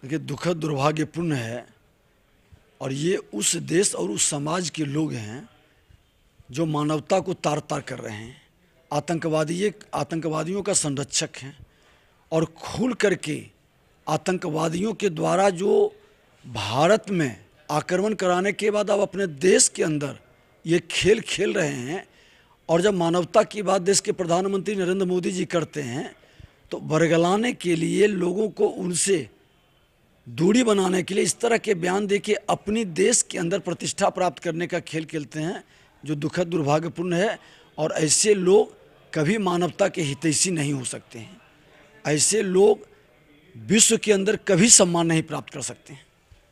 देखिए, दुखद दुर्भाग्यपूर्ण है और ये उस देश और उस समाज के लोग हैं जो मानवता को तार तार कर रहे हैं। आतंकवादियों का संरक्षक हैं और खुल करके आतंकवादियों के द्वारा जो भारत में आक्रमण कराने के बाद अब अपने देश के अंदर ये खेल खेल रहे हैं। और जब मानवता की बात देश के प्रधानमंत्री नरेंद्र मोदी जी करते हैं तो बरगलाने के लिए, लोगों को उनसे दूरी बनाने के लिए इस तरह के बयान देके अपनी देश के अंदर प्रतिष्ठा प्राप्त करने का खेल खेलते हैं, जो दुखद दुर्भाग्यपूर्ण है। और ऐसे लोग कभी मानवता के हितैषी नहीं हो सकते हैं। ऐसे लोग विश्व के अंदर कभी सम्मान नहीं प्राप्त कर सकते हैं।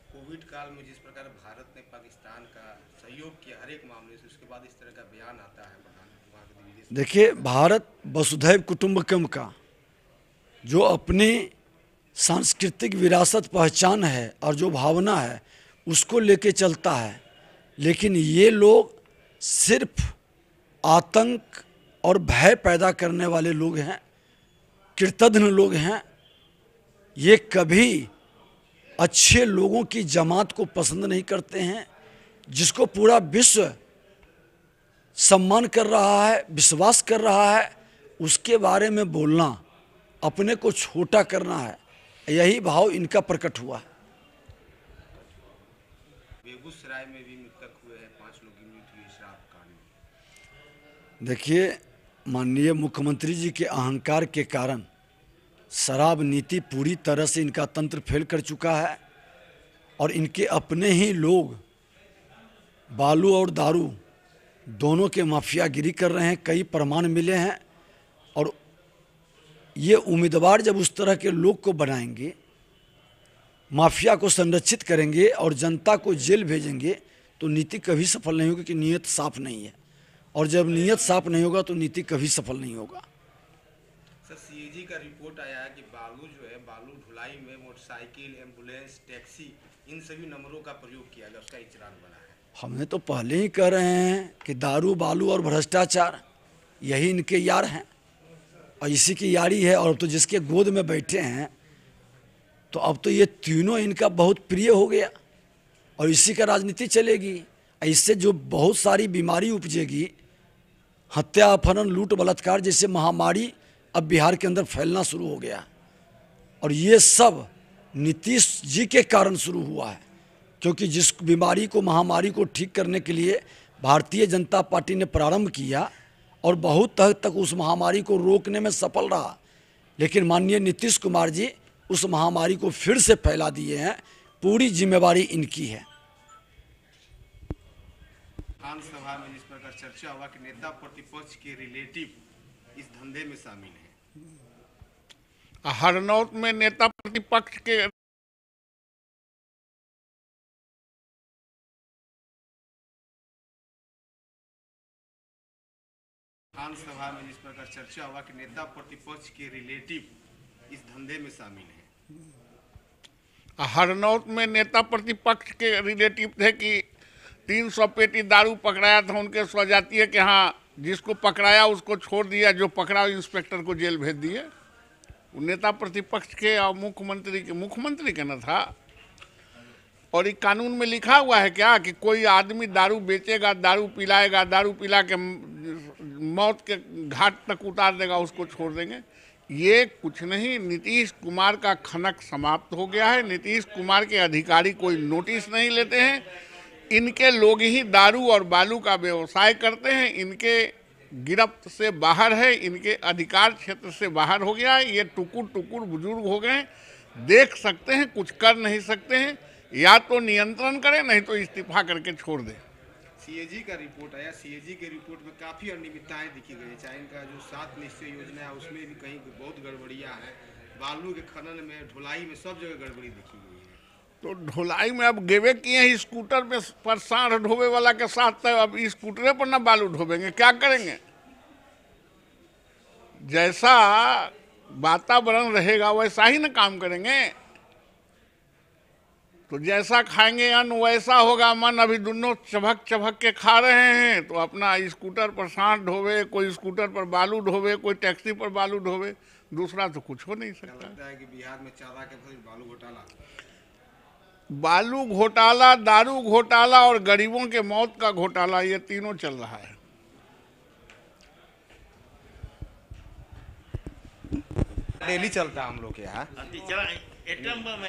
कोविड काल में जिस प्रकार भारत ने पाकिस्तान का सहयोग किया हर एक मामले से, उसके बाद इस तरह का बयान आता है प्रधानमंत्री। देखिए, भारत वसुधैव कुटुंबकम का जो अपनी सांस्कृतिक विरासत, पहचान है और जो भावना है उसको लेके चलता है, लेकिन ये लोग सिर्फ आतंक और भय पैदा करने वाले लोग हैं, कृतघ्न लोग हैं। ये कभी अच्छे लोगों की जमात को पसंद नहीं करते हैं, जिसको पूरा विश्व सम्मान कर रहा है, विश्वास कर रहा है, उसके बारे में बोलना अपने को छोटा करना है। यही भाव इनका प्रकट हुआ है। बेगूसराय में भी मृतक हुए हैं, 5 लोग की मृत्यु हुई शराब कांड में। देखिए, माननीय मुख्यमंत्री जी के अहंकार के कारण शराब नीति पूरी तरह से इनका तंत्र फेल कर चुका है और इनके अपने ही लोग बालू और दारू दोनों के माफियागिरी कर रहे हैं। कई प्रमाण मिले हैं और ये उम्मीदवार जब उस तरह के लोग को बनाएंगे, माफिया को संरक्षित करेंगे और जनता को जेल भेजेंगे, तो नीति कभी सफल नहीं होगी, कि नीयत साफ नहीं है। और जब नीयत साफ नहीं होगा तो नीति कभी सफल नहीं होगा। सर, सीएजी का रिपोर्ट आया है कि बालू जो है, बालू ढुलाई में मोटरसाइकिल, एम्बुलेंस, टैक्सी, इन सभी नंबरों का प्रयोग किया गया, उसका इचरान बना है। हमने तो पहले ही कह रहे हैं कि दारू, बालू और भ्रष्टाचार यही इनके यार हैं और इसी की यारी है। और अब तो जिसके गोद में बैठे हैं, तो अब तो ये तीनों इनका बहुत प्रिय हो गया और इसी का राजनीति चलेगी। इससे जो बहुत सारी बीमारी उपजेगी, हत्या, अपहरण, लूट, बलात्कार जैसे महामारी अब बिहार के अंदर फैलना शुरू हो गया। और ये सब नीतीश जी के कारण शुरू हुआ है, क्योंकि जिस बीमारी को, महामारी को ठीक करने के लिए भारतीय जनता पार्टी ने प्रारंभ किया और बहुत हद तक उस महामारी को रोकने में सफल रहा, लेकिन माननीय नीतीश कुमार जी उस महामारी को फिर से फैला दिए हैं। पूरी जिम्मेवारी इनकी है। विधानसभा में जिस प्रकार चर्चा हुआ कि नेता प्रतिपक्ष के रिलेटिव इस धंधे में शामिल हैं। हरनौत में नेता प्रतिपक्ष के विधानसभा में जिस प्रकार चर्चा हुआ कि नेता प्रतिपक्ष के रिलेटिव इस धंधे में शामिल हैं। हरनौत में नेता प्रतिपक्ष के रिलेटिव थे कि 300 पेटी दारू पकड़ाया था उनके स्वजातीय के। हाँ, जिसको पकड़ाया उसको छोड़ दिया, जो पकड़ा इंस्पेक्टर को जेल भेज दिए। वो नेता प्रतिपक्ष के और मुख्यमंत्री के न था। और ये कानून में लिखा हुआ है क्या कि कोई आदमी दारू बेचेगा, दारू पिलाएगा, दारू पिला के मौत के घाट तक उतार देगा, उसको छोड़ देंगे? ये कुछ नहीं, नीतीश कुमार का खनक समाप्त हो गया है। नीतीश कुमार के अधिकारी कोई नोटिस नहीं लेते हैं। इनके लोग ही दारू और बालू का व्यवसाय करते हैं। इनके गिरफ्त से बाहर है, इनके अधिकार क्षेत्र से बाहर हो गया है। ये टुकुर टुकुर बुजुर्ग हो गए हैं, देख सकते हैं, कुछ कर नहीं सकते हैं। या तो नियंत्रण करें, नहीं तो इस्तीफा करके छोड़ दें। सीएजी का रिपोर्ट आया, सीएजी के रिपोर्ट में काफ़ी अनियमितताएं दिखी गई। चाहे इनका जो 7 निश्चय योजना है उसमें भी कहीं बहुत गड़बड़ियां हैं। बालू के खनन में, ढुलाई में, सब जगह गड़बड़ी दिखी गई है। तो ढुलाई में अब गेवे किए हैं स्कूटर में पर सांड ढोबे वाला के साथ, तो अब स्कूटरे पर ना बालू ढोबेंगे, क्या करेंगे? जैसा वातावरण रहेगा वैसा ही ना काम करेंगे। तो जैसा खाएंगे अन्न वैसा होगा मन। अभी दोनों चभक चभक के खा रहे हैं, तो अपना स्कूटर पर सांड ढोवे, कोई स्कूटर पर बालू ढोवे, कोई टैक्सी पर बालू ढोवे। दूसरा तो कुछ हो नहीं क्या सकता। लगता है कि बिहार में चारा के फसल बालू घोटाला, बालू घोटाला, दारू घोटाला और गरीबों के मौत का घोटाला, ये तीनों चल रहा है। डेली चलता है हम लोग के यहाँ। एटम बम है।